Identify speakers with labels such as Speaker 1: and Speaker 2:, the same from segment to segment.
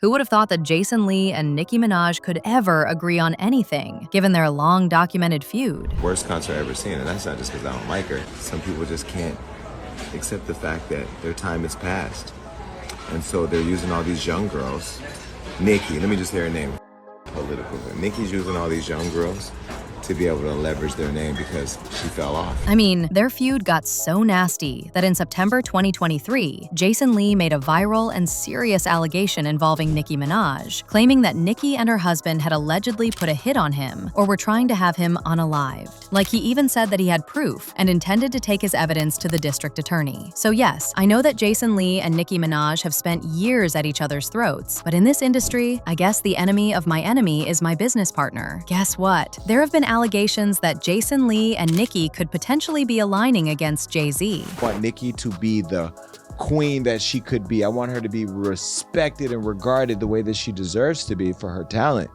Speaker 1: Who would have thought that Jason Lee and Nicki Minaj could ever agree on anything, given their long documented feud?
Speaker 2: Worst concert I've ever seen, and that's not just because I don't like her. Some people just can't accept the fact that their time has passed. And so they're using all these young girls. Nicki, let me just hear her name. Political. Nicki's using all these young girls to be able to leverage their name because she fell off.
Speaker 1: I mean, their feud got so nasty that in September 2023, Jason Lee made a viral and serious allegation involving Nicki Minaj, claiming that Nicki and her husband had allegedly put a hit on him or were trying to have him unalived. Like, he even said that he had proof and intended to take his evidence to the district attorney. So yes, I know that Jason Lee and Nicki Minaj have spent years at each other's throats, but in this industry, I guess the enemy of my enemy is my business partner. Guess what? There have been allegations that Jason Lee and Nicki could potentially be aligning against Jay-Z.
Speaker 3: I want Nicki to be the queen that she could be. I want her to be respected and regarded the way that she deserves to be for her talent.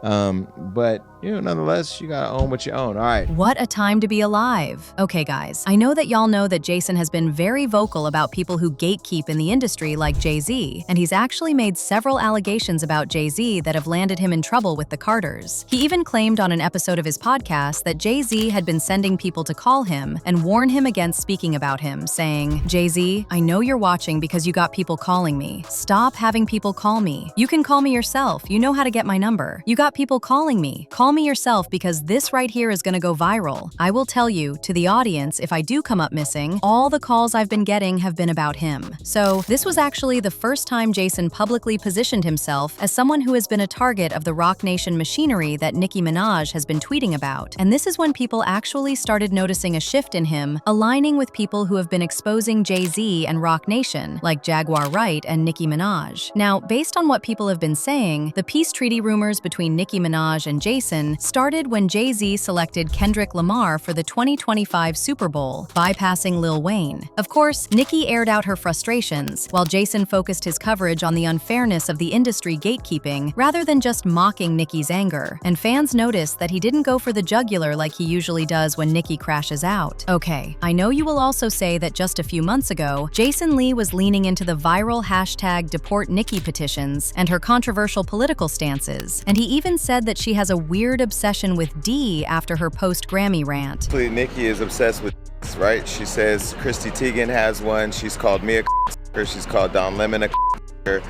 Speaker 3: But, nonetheless, you gotta own what you own. All right.
Speaker 1: What a time to be alive. Okay, guys, I know that y'all know that Jason has been very vocal about people who gatekeep in the industry like Jay-Z, and he's actually made several allegations about Jay-Z that have landed him in trouble with the Carters. He even claimed on an episode of his podcast that Jay-Z had been sending people to call him and warn him against speaking about him, saying, "Jay-Z, I know you're watching because you got people calling me. Stop having people call me. You can call me yourself. You know how to get my number. You got people calling me. Call me yourself because this right here is gonna go viral. I will tell you, to the audience, if I do come up missing, all the calls I've been getting have been about him." So this was actually the first time Jason publicly positioned himself as someone who has been a target of the Roc Nation machinery that Nicki Minaj has been tweeting about. And this is when people actually started noticing a shift in him, aligning with people who have been exposing Jay-Z and Roc Nation, like Jaguar Wright and Nicki Minaj. Now, based on what people have been saying, the peace treaty rumors between Nicki Minaj and Jason started when Jay-Z selected Kendrick Lamar for the 2025 Super Bowl, bypassing Lil Wayne. Of course, Nicki aired out her frustrations, while Jason focused his coverage on the unfairness of the industry gatekeeping, rather than just mocking Nicki's anger. And fans noticed that he didn't go for the jugular like he usually does when Nicki crashes out. Okay, I know you will also say that just a few months ago, Jason Lee was leaning into the viral hashtag #DeportNicki petitions and her controversial political stances, and he even said that she has a weird obsession with D after her post-Grammy rant.
Speaker 2: Nicki is obsessed with right? She says Christy Teigen has one. She's called me a she's called Don Lemon a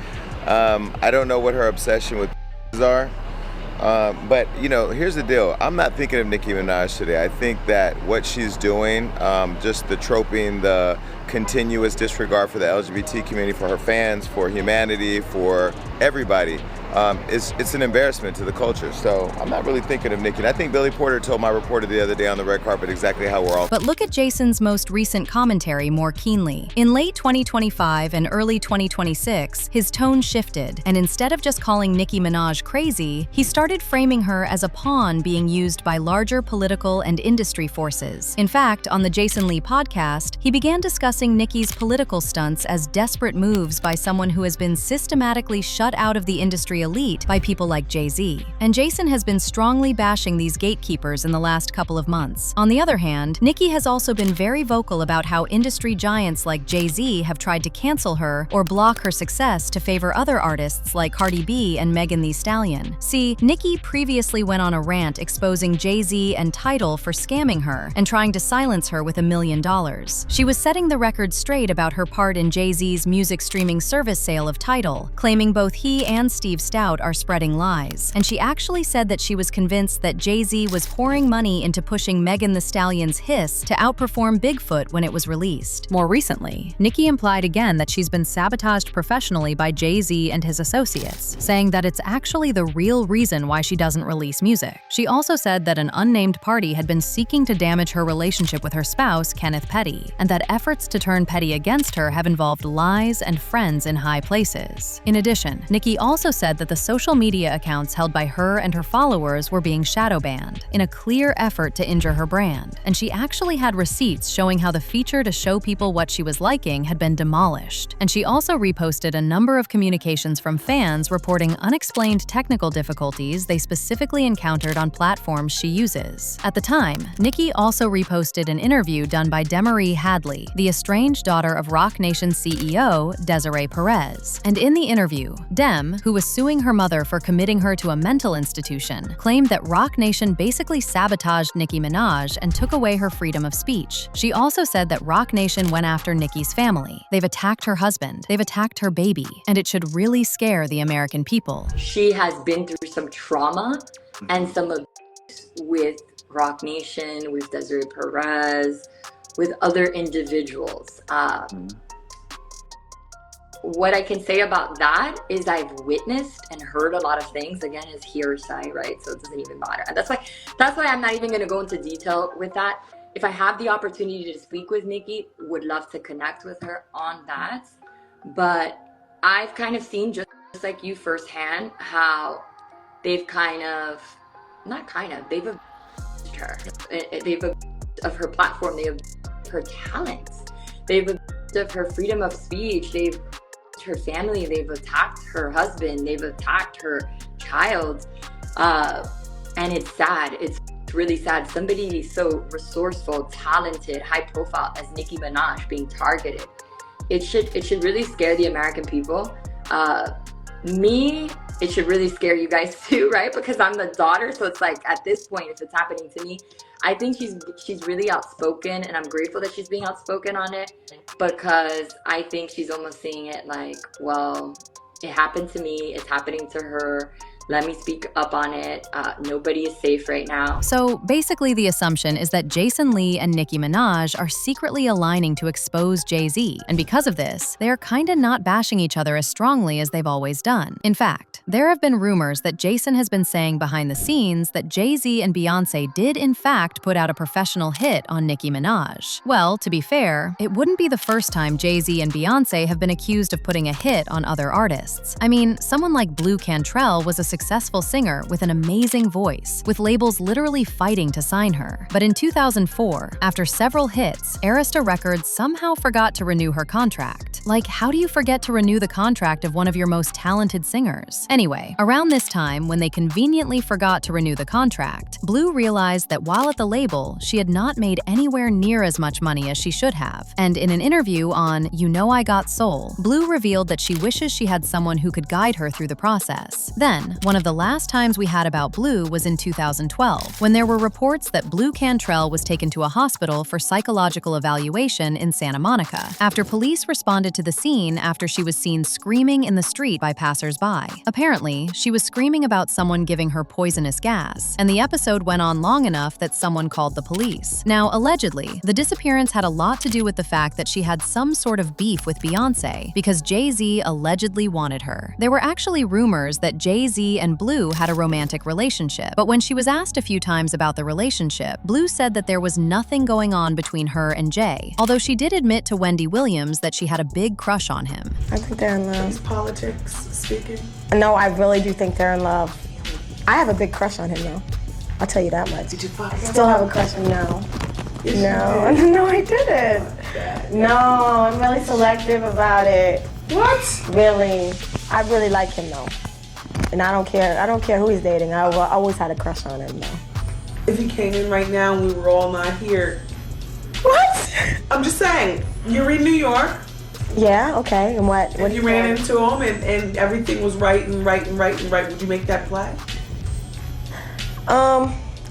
Speaker 2: I don't know what her obsession with are. But here's the deal. I'm not thinking of Nicki Minaj today. I think that what she's doing, just the troping, the continuous disregard for the LGBT community, for her fans, for humanity, for everybody, it's an embarrassment to the culture. So I'm not really thinking of Nicki. And I think Billy Porter told my reporter the other day on the red carpet exactly how we're all.
Speaker 1: But look at Jason's most recent commentary more keenly. In late 2025 and early 2026, his tone shifted, and instead of just calling Nicki Minaj crazy, he started framing her as a pawn being used by larger political and industry forces. In fact, on the Jason Lee podcast, he began discussing Nicki's political stunts as desperate moves by someone who has been systematically shut out of the industry elite by people like Jay-Z. And Jason has been strongly bashing these gatekeepers in the last couple of months. On the other hand, Nicki has also been very vocal about how industry giants like Jay-Z have tried to cancel her or block her success to favor other artists like Cardi B and Megan Thee Stallion. See, Nicki previously went on a rant exposing Jay-Z and Tidal for scamming her and trying to silence her with $1 million. She was setting the record straight about her part in Jay-Z's music streaming service sale of Tidal, claiming both he and Steve Stout are spreading lies. And she actually said that she was convinced that Jay-Z was pouring money into pushing Megan Thee Stallion's Hiss to outperform Bigfoot when it was released. More recently, Nicki implied again that she's been sabotaged professionally by Jay-Z and his associates, saying that it's actually the real reason why she doesn't release music. She also said that an unnamed party had been seeking to damage her relationship with her spouse, Kenneth Petty, and that efforts to turn Petty against her have involved lies and friends in high places. In addition, Nicki also said said that the social media accounts held by her and her followers were being shadow banned in a clear effort to injure her brand. And she actually had receipts showing how the feature to show people what she was liking had been demolished. And she also reposted a number of communications from fans reporting unexplained technical difficulties they specifically encountered on platforms she uses. At the time, Nicki also reposted an interview done by Demarie Hadley, the estranged daughter of Roc Nation CEO Desiree Perez. And in the interview, Dem, who was suing her mother for committing her to a mental institution, claimed that Roc Nation basically sabotaged Nicki Minaj and took away her freedom of speech. She also said that Roc Nation went after Nicki's family. They've attacked her husband, they've attacked her baby, and it should really scare the American people.
Speaker 4: She has been through some trauma and some abuse with Roc Nation, with Desiree Perez, with other individuals. What I can say about that is I've witnessed and heard a lot of things, again, as hearsay, right? So it doesn't even matter. And that's why I'm not even gonna go into detail with that. If I have the opportunity to speak with Nicki, would love to connect with her on that. But I've kind of seen, just like you firsthand, how they've they've abused her. They've abused of her platform, they've abused her talents, they've abused of her freedom of speech, they've her family, they've attacked her husband, they've attacked her child, and it's sad. It's really sad. Somebody so resourceful, talented, high profile as Nicki Minaj being targeted. It should really scare the American people. It should really scare you guys too, right? Because I'm the daughter, so it's like at this point, if it's happening to me, I think she's really outspoken, and I'm grateful that she's being outspoken on it, because I think she's almost seeing it like, well, it happened to me, it's happening to her. Let me speak up on it. Nobody is safe right now.
Speaker 1: So basically the assumption is that Jason Lee and Nicki Minaj are secretly aligning to expose Jay-Z, and because of this, they're kinda not bashing each other as strongly as they've always done. In fact, there have been rumors that Jason has been saying behind the scenes that Jay-Z and Beyoncé did in fact put out a professional hit on Nicki Minaj. Well, to be fair, it wouldn't be the first time Jay-Z and Beyoncé have been accused of putting a hit on other artists. I mean, someone like Blue Cantrell was a successful singer with an amazing voice, with labels literally fighting to sign her. But in 2004, after several hits, Arista Records somehow forgot to renew her contract. Like, how do you forget to renew the contract of one of your most talented singers? Anyway, around this time, when they conveniently forgot to renew the contract, Blue realized that while at the label, she had not made anywhere near as much money as she should have. And in an interview on You Know I Got Soul, Blue revealed that she wishes she had someone who could guide her through the process. Then, one of the last times we had about Blue was in 2012, when there were reports that Blue Cantrell was taken to a hospital for psychological evaluation in Santa Monica, after police responded to the scene after she was seen screaming in the street by passers-by. Apparently, she was screaming about someone giving her poisonous gas, and the episode went on long enough that someone called the police. Now, allegedly, the disappearance had a lot to do with the fact that she had some sort of beef with Beyoncé, because Jay-Z allegedly wanted her. There were actually rumors that Jay-Z and Blue had a romantic relationship, but when she was asked a few times about the relationship, Blue said that there was nothing going on between her and Jay, although she did admit to Wendy Williams that she had a big crush on him.
Speaker 5: I think they're in love.
Speaker 6: Is politics speaking?
Speaker 5: No, I really do think they're in love. I have a big crush on him, though. I'll tell you that much.
Speaker 6: Did you find
Speaker 5: I still have a crush on him now.
Speaker 6: Yes,
Speaker 5: No, I didn't. No, I'm really selective about it.
Speaker 6: What?
Speaker 5: Really. I really like him, though. And I don't care who he's dating. I always had a crush on him, though.
Speaker 6: If he came in right now and we were all not here.
Speaker 5: What?
Speaker 6: I'm just saying, you're in New York.
Speaker 5: Yeah, okay. And what
Speaker 6: If you ran into him and everything was right, would you make that play?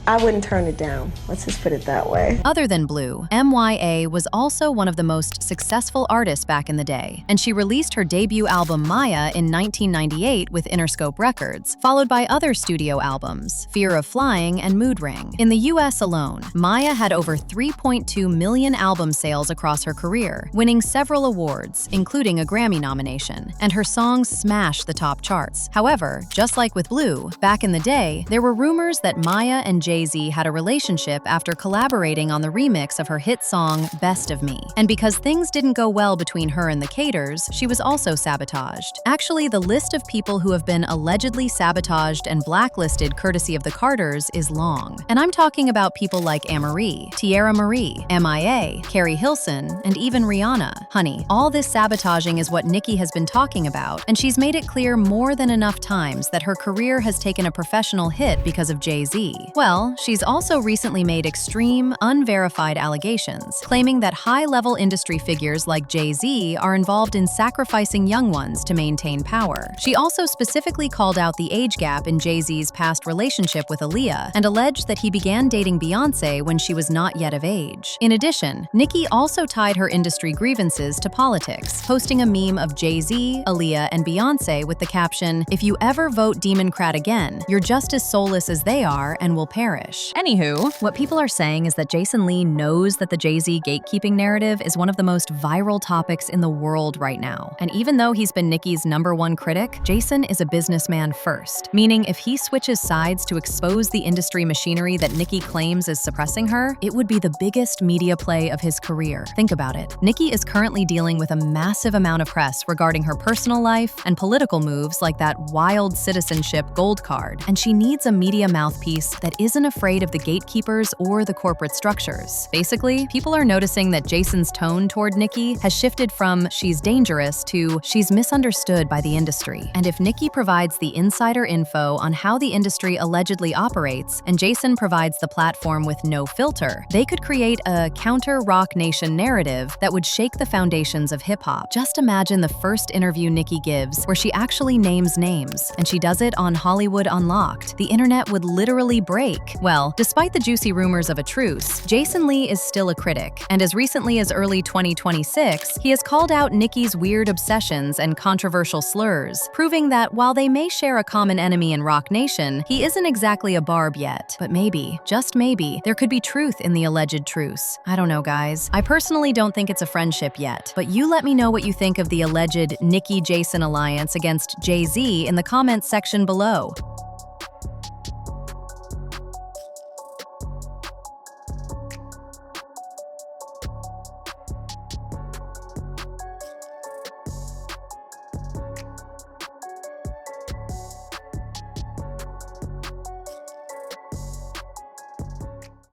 Speaker 5: I wouldn't turn it down. Let's just put it that way.
Speaker 1: Other than Blue, MYA was also one of the most successful artists back in the day, and she released her debut album Maya in 1998 with Interscope Records, followed by other studio albums, Fear of Flying and Mood Ring. In the US alone, Maya had over 3.2 million album sales across her career, winning several awards, including a Grammy nomination, and her songs smashed the top charts. However, just like with Blue, back in the day, there were rumors that Maya and Jay-Z had a relationship after collaborating on the remix of her hit song, Best of Me. And because things didn't go well between her and the Caters, she was also sabotaged. Actually, the list of people who have been allegedly sabotaged and blacklisted courtesy of the Carters is long. And I'm talking about people like Amerie, Tierra Marie, MIA, Carrie Hilson, and even Rihanna. Honey, all this sabotaging is what Nicki has been talking about, and she's made it clear more than enough times that her career has taken a professional hit because of Jay-Z. Well, she's also recently made extreme, unverified allegations, claiming that high-level industry figures like Jay-Z are involved in sacrificing young ones to maintain power. She also specifically called out the age gap in Jay-Z's past relationship with Aaliyah and alleged that he began dating Beyoncé when she was not yet of age. In addition, Nicki also tied her industry grievances to politics, posting a meme of Jay-Z, Aaliyah, and Beyoncé with the caption, "If you ever vote Democrat again, you're just as soulless as they are and will perish." Anywho, what people are saying is that Jason Lee knows that the Jay-Z gatekeeping narrative is one of the most viral topics in the world right now. And even though he's been Nicki's #1 critic, Jason is a businessman first, meaning if he switches sides to expose the industry machinery that Nicki claims is suppressing her, it would be the biggest media play of his career. Think about it. Nicki is currently dealing with a massive amount of press regarding her personal life and political moves like that wild citizenship gold card, and she needs a media mouthpiece that isn't afraid of the gatekeepers or the corporate structures. Basically, people are noticing that Jason's tone toward Nicki has shifted from "she's dangerous" to "she's misunderstood by the industry." And if Nicki provides the insider info on how the industry allegedly operates, and Jason provides the platform with no filter, they could create a counter-Rock Nation narrative that would shake the foundations of hip-hop. Just imagine the first interview Nicki gives, where she actually names names, and she does it on Hollywood Unlocked. The internet would literally break. Well, despite the juicy rumors of a truce, Jason Lee is still a critic, and as recently as early 2026, he has called out Nicki's weird obsessions and controversial slurs, proving that while they may share a common enemy in Rock Nation, he isn't exactly a barb yet. But maybe, just maybe, there could be truth in the alleged truce. I don't know, guys. I personally don't think it's a friendship yet, but you let me know what you think of the alleged Nicki-Jason alliance against Jay-Z in the comments section below.